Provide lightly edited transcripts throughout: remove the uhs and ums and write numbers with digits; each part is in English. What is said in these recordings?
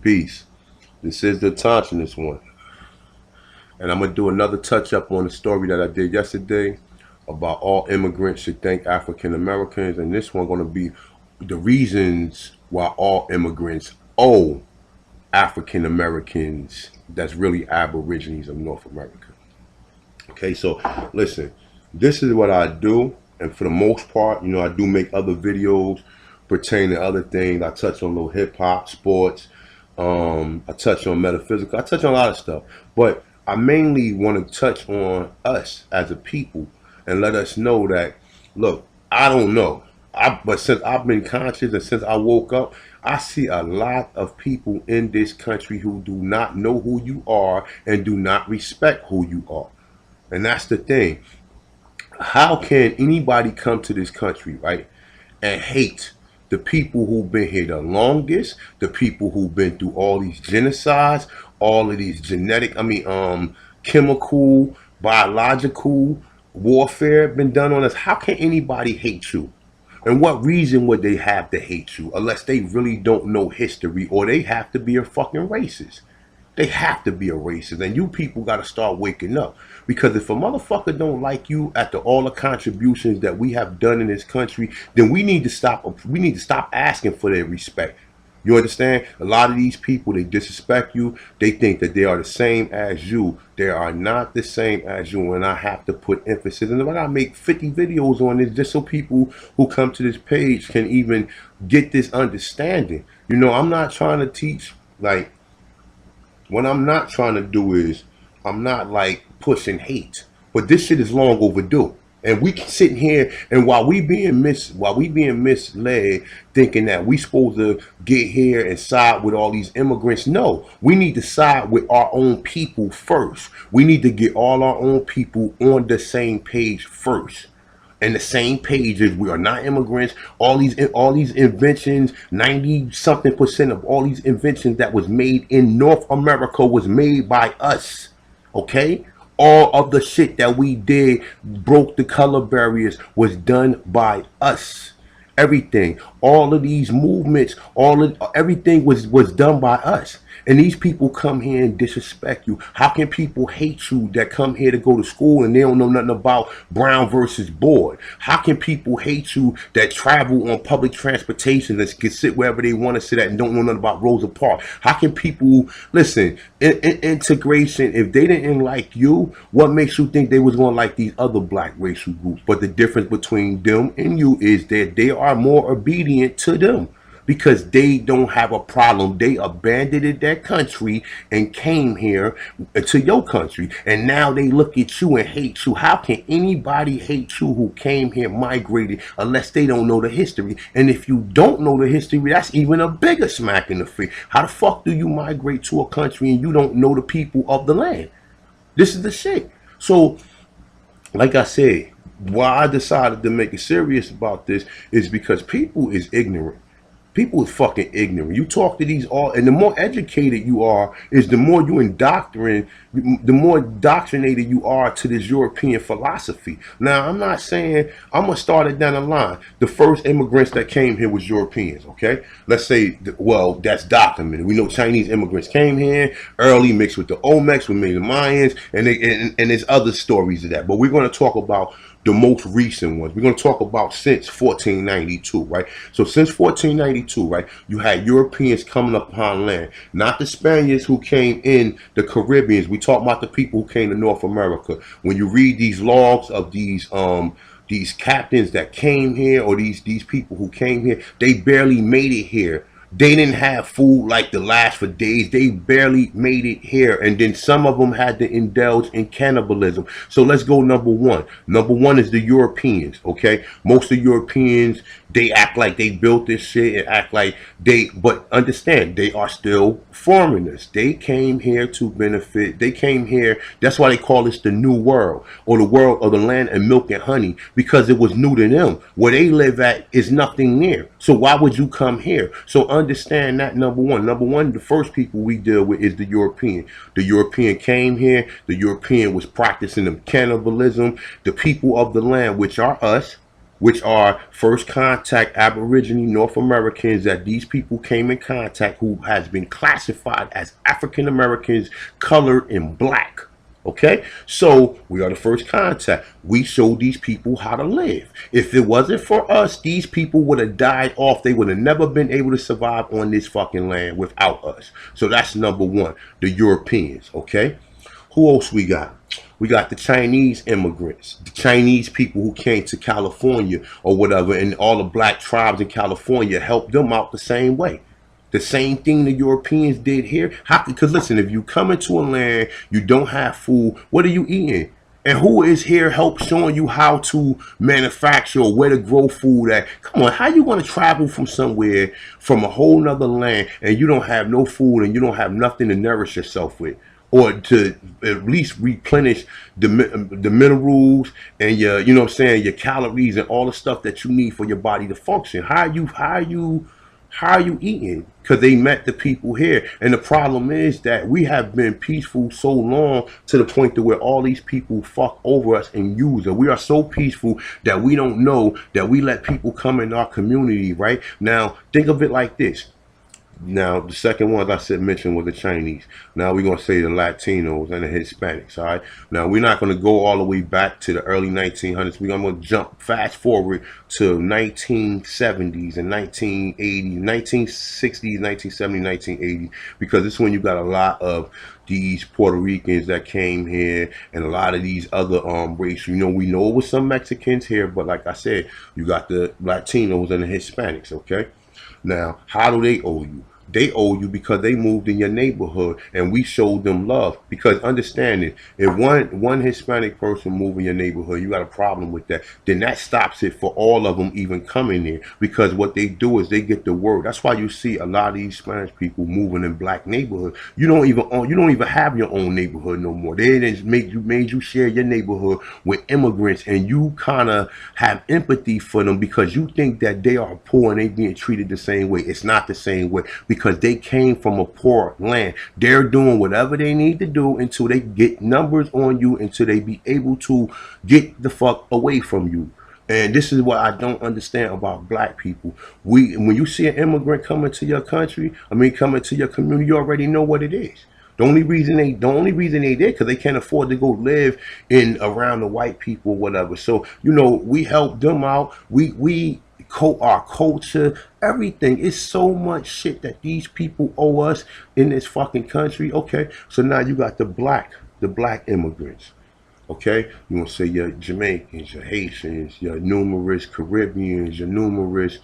Peace. This is the Tauntness one. And I'm going to do another touch up on the story that I did yesterday about all immigrants should thank African Americans. And this one going to be the reasons why all immigrants owe African Americans that's really Aborigines of North America. Okay, so listen, this is what I do. And for the most part, I do make other videos pertaining to other things. I touch on a little hip hop, sports. I touch on metaphysical. I touch on a lot of stuff. But I mainly want to touch on us as a people and let us know that, look, I don't know. But since I've been conscious and since I woke up, I see a lot of people in this country who do not know who you are and do not respect who you are. And that's the thing. How can anybody come to this country, right, and hate the people who've been here the longest, the people who've been through all these genocides, all of these chemical, biological warfare been done on us? How can anybody hate you? And what reason would they have to hate you unless they really don't know history, or they have to be a fucking racist? They have to be a racist, and you people got to start waking up. Because if a motherfucker don't like you after all the contributions that we have done in this country, then we need to stop. We need to stop asking for their respect. You understand? A lot of these people, they disrespect you. They think that they are the same as you. They are not the same as you, and I have to put emphasis. And I make 50 videos on this just so people who come to this page can even get this understanding. I'm not trying to teach like. What I'm not trying to do is, I'm not like pushing hate, but this shit is long overdue. And we sitting here, and while we being misled, thinking that we supposed to get here and side with all these immigrants. No, we need to side with our own people first. We need to get all our own people on the same page first. And the same page is we are not immigrants. All these inventions, 90-something% of all these inventions that was made in North America was made by us. Okay? All of the shit that we did, broke the color barriers, was done by us. Everything, all of these movements, everything was done by us. And these people come here and disrespect you. How can people hate you that come here to go to school and they don't know nothing about Brown versus Board? How can people hate you that travel on public transportation and can sit wherever they want to sit at and don't know nothing about Rosa Parks? How can people, listen, in integration, if they didn't like you, what makes you think they was going to like these other black racial groups? But the difference between them and you is that they are more obedient to them. Because they don't have a problem. They abandoned their country and came here to your country. And now they look at you and hate you. How can anybody hate you who came here, migrated, unless they don't know the history? And if you don't know the history, that's even a bigger smack in the face. How the fuck do you migrate to a country and you don't know the people of the land? This is the shit. So, like I said, why I decided to make it serious about this is because people is ignorant. People is fucking ignorant. You talk to these all, and the more educated you are, is the more you indoctrinate, the more indoctrinated you are to this European philosophy. Now, I'm not saying, I'm gonna start it down the line. The first immigrants that came here was Europeans. Okay, let's say, well, that's documented. We know Chinese immigrants came here early, mixed with the Olmecs, with the Mayans, and there's other stories of that. But we're gonna talk about the most recent ones. We're going to talk about since 1492, right? So since 1492, right, you had Europeans coming upon land, not the Spaniards who came in, the Caribbeans. We talk about the people who came to North America. When you read these logs of these captains that came here, or these people who came here, they barely made it here. They didn't have food like to last for days. They barely made it here. And then some of them had to indulge in cannibalism. So let's go number one. Number one is the Europeans, okay? Most of the Europeans, they act like they built this shit and act like but understand, they are still foreigners. They came here to benefit. They came here, that's why they call this the New World, or the world of the land and milk and honey, because it was new to them. Where they live at is nothing near. So why would you come here? So understand that, number one. Number one, the first people we deal with is the European. The European came here. The European was practicing them cannibalism. The people of the land, which are us, which are first contact Aboriginal North Americans that these people came in contact, who has been classified as African Americans, colored, and black. Okay, so we are the first contact. We showed these people how to live. If it wasn't for us, these people would have died off. They would have never been able to survive on this fucking land without us. So that's number one, the Europeans. Okay, who else we got? We got the Chinese immigrants, the Chinese people who came to California or whatever, and all the black tribes in California helped them out the same way. The same thing the Europeans did here. Because listen, if you come into a land, you don't have food, what are you eating? And who is here help showing you how to manufacture or where to grow food at? Come on, how you want to travel from somewhere, from a whole nother land, and you don't have no food and you don't have nothing to nourish yourself with? Or to at least replenish the minerals and your, you know what I'm saying, your calories and all the stuff that you need for your body to function. How are you eating? Because they met the people here. And the problem is that we have been peaceful so long, to the point to where all these people fuck over us and use us. We are so peaceful that we don't know that we let people come in our community, right? Now, think of it like this. Now, the second one I said mentioned was the Chinese. Now we're going to say the Latinos and the Hispanics, all right? Now, we're not going to go all the way back to the early 1900s. We're going to jump fast forward to 1970s and 1980s, 1960s, 1970s, 1980s, because this is when you got a lot of these Puerto Ricans that came here and a lot of these other races. You know, we know it was some Mexicans here, but like I said, you got the Latinos and the Hispanics, okay? Now, how do they owe you? They owe you because they moved in your neighborhood and we showed them love. Because understanding, if one Hispanic person move in your neighborhood, you got a problem with that, then that stops it for all of them even coming there. Because what they do is they get the word. That's why you see a lot of these Spanish people moving in black neighborhoods. You don't even have your own neighborhood no more. They didn't made you share your neighborhood with immigrants, and you kind of have empathy for them because you think that they are poor and they being treated the same way. It's not the same way, because they came from a poor land. They're doing whatever they need to do until they get numbers on you, until they be able to get the fuck away from you. And this is what I don't understand about black people. When you see an immigrant coming to your country, coming to your community, you already know what it is. The only reason they did, because they can't afford to go live in around the white people or whatever. So, you know, we help them out. Our culture, everything. It's so much shit that these people owe us in this fucking country. Okay, so now you got the black immigrants. Okay, you want to say your Jamaicans, your Haitians, your numerous Caribbeans, your numerous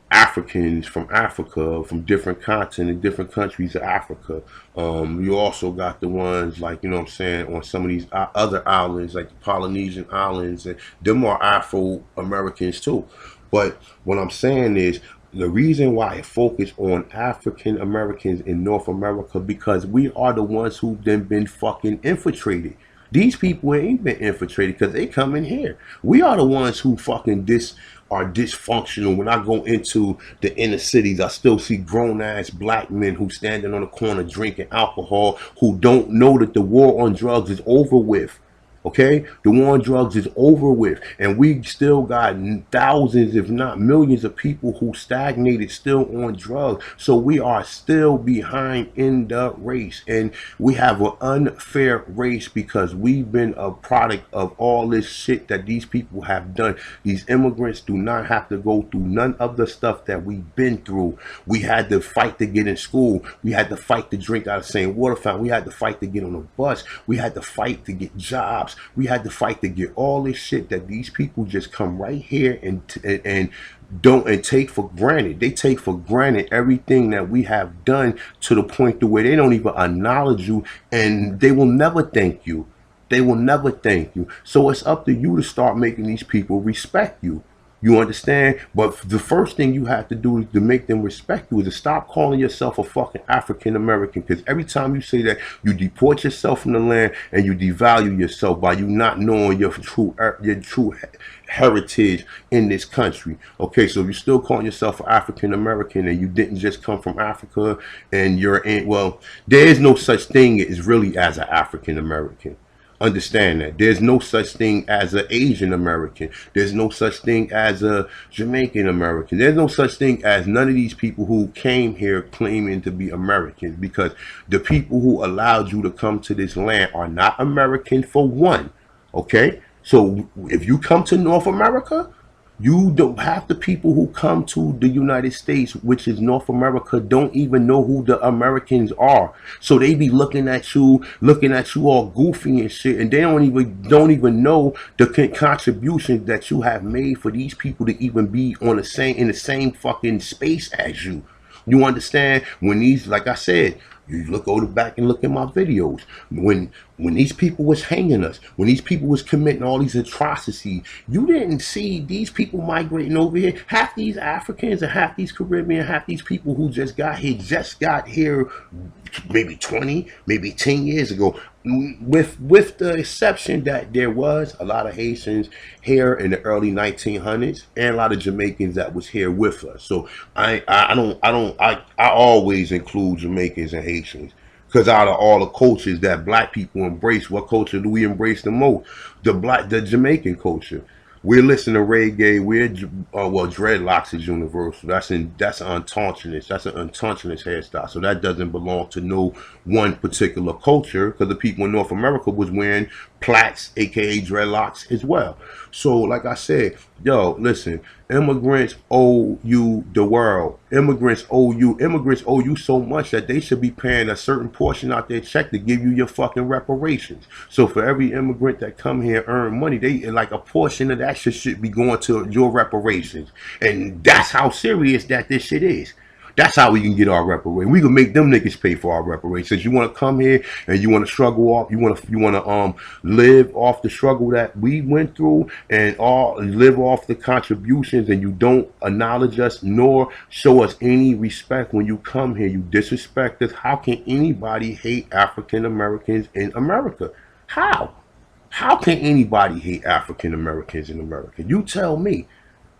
Africans from Africa, from different continents, different countries of Africa. You also got the ones like, you know what I'm saying, on some of these other islands, like the Polynesian islands, and them are Afro-Americans too. But what I'm saying is, the reason why I focus on African Americans in North America, because we are the ones who've been fucking infiltrated. These people ain't been infiltrated because they come in here. We are the ones who fucking are dysfunctional. When I go into the inner cities, I still see grown ass black men who standing on the corner drinking alcohol, who don't know that the war on drugs is over with. Okay, the war on drugs is over with, and we still got thousands, if not millions, of people who stagnated still on drugs. So we are still behind in the race, and we have an unfair race because we've been a product of all this shit that these people have done. These immigrants do not have to go through none of the stuff that we've been through. We had to fight to get in school. We had to fight to drink out of the same water fountain. We had to fight to get on a bus. We had to fight to get jobs. We had to fight to get all this shit that these people just come right here and take for granted. They take for granted everything that we have done, to the point to where they don't even acknowledge you, and they will never thank you. They will never thank you. So it's up to you to start making these people respect you. You understand? But the first thing you have to do to make them respect you is to stop calling yourself a fucking African American. Because every time you say that, you deport yourself from the land and you devalue yourself by you not knowing your true heritage in this country. Okay, so if you're still calling yourself an African American and you didn't just come from Africa and you're in, well, there is no such thing as really as an African American. Understand that there's no such thing as an Asian American. There's no such thing as a Jamaican American. There's no such thing as none of these people who came here claiming to be Americans, because the people who allowed you to come to this land are not American for one. Okay? So if you come to North America, you don't, half the people who come to the United States, which is North America, don't even know who the Americans are. So they be looking at you all goofy and shit, and they don't even know the contributions that you have made for these people to even be on the same in the same fucking space as you. You understand? When these, like I said, you go back and look at my videos. When these people was hanging us, when these people was committing all these atrocities, you didn't see these people migrating over here. Half these Africans and half these Caribbean, half these people who just got here maybe 20, maybe 10 years ago. With the exception that there was a lot of Haitians here in the early 1900s and a lot of Jamaicans that was here with us. So I always include Jamaicans and Haitians, because out of all the cultures that black people embrace, what culture do we embrace the most? The Jamaican culture. We're listening to reggae. Dreadlocks is universal. That's an untouchiness. That's an untouchiness hairstyle. So that doesn't belong to no one particular culture, because the people in North America was wearing plaits, aka dreadlocks, as well. So, like I said, yo, listen, immigrants owe you the world. Immigrants owe you so much that they should be paying a certain portion out their check to give you your fucking reparations. So for every immigrant that come here earn money, they like a portion of that shit should be going to your reparations. And that's how serious that this shit is. That's how we can get our reparations. We can make them niggas pay for our reparations. You want to come here and you want to struggle off, you want to live off the struggle that we went through and live off the contributions, and you don't acknowledge us nor show us any respect when you come here. You disrespect us. How can anybody hate African Americans in America? How? How can anybody hate African Americans in America? You tell me.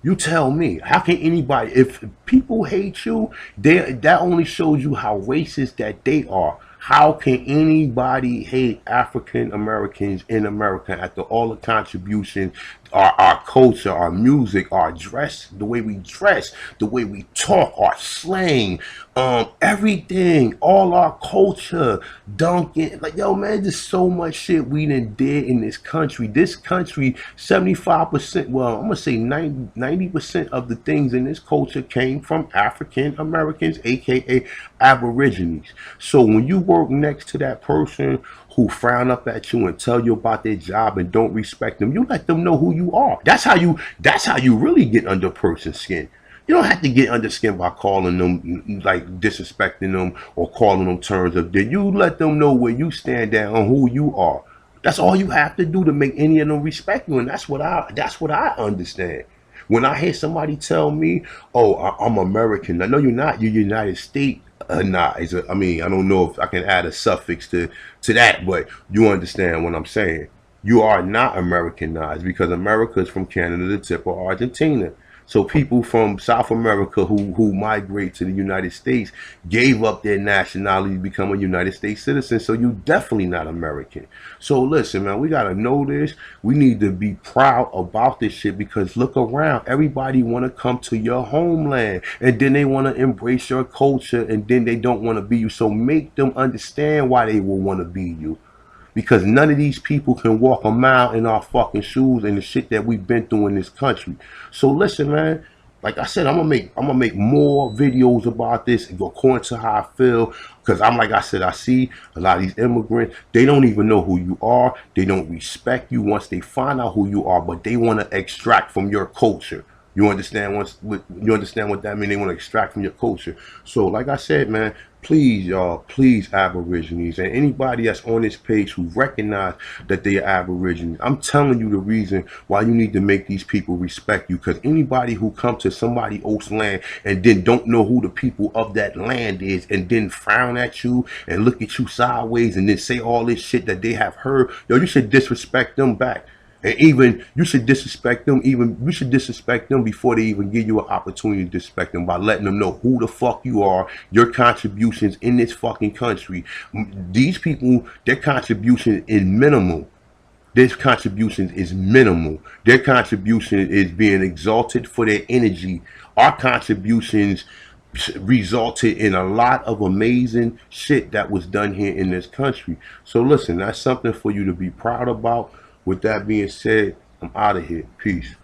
You tell me, how can anybody, if people hate you, that only shows you how racist that they are. How can anybody hate African Americans in America after all the contributions, our culture, our music, our dress, the way we dress, the way we talk, our slang, everything, all our culture, Duncan, like, yo, man, there's so much shit we done did in this country. This country, 75%, well, I'm gonna say 90% of the things in this culture came from African Americans, aka Aborigines. So when you work next to that person who frown up at you and tell you about their job and don't respect them, you let them know who you are. That's how you really get under a person's skin. You don't have to get under skin by calling them, like disrespecting them or calling them terms of that. You let them know where you stand down on who you are. That's all you have to do to make any of them respect you, and that's what I understand. When I hear somebody tell me, "Oh, I'm American," I know you're not. You're United States. Nah, I mean, I don't know if I can add a suffix to that, but you understand what I'm saying. You are not Americanized, because America is from Canada to the tip of Argentina. So people from South America who migrate to the United States gave up their nationality to become a United States citizen. So you definitely not American. So listen, man, we got to know this. We need to be proud about this shit, because look around. Everybody want to come to your homeland, and then they want to embrace your culture, and then they don't want to be you. So make them understand why they will want to be you. Because none of these people can walk a mile in our fucking shoes and the shit that we've been through in this country. So listen, man, like I said, I'm gonna make more videos about this and go according to how I feel. Because like I said, I see a lot of these immigrants, they don't even know who you are. They don't respect you once they find out who you are, but they want to extract from your culture. You understand what that means? They want to extract from your culture. So like I said, man, please, y'all, please, Aborigines and anybody that's on this page who recognize that they are Aborigines, I'm telling you the reason why you need to make these people respect you. Because anybody who come to somebody else's land and then don't know who the people of that land is, and then frown at you and look at you sideways and then say all this shit that they have heard, yo, you should disrespect them back. And even you should disrespect them. You should disrespect them before they even give you an opportunity to disrespect them, by letting them know who the fuck you are, your contributions in this fucking country. These people, their contribution is minimal. Their contribution is minimal. Their contribution is being exalted for their energy. Our contributions resulted in a lot of amazing shit that was done here in this country. So listen, that's something for you to be proud about. With that being said, I'm out of here. Peace.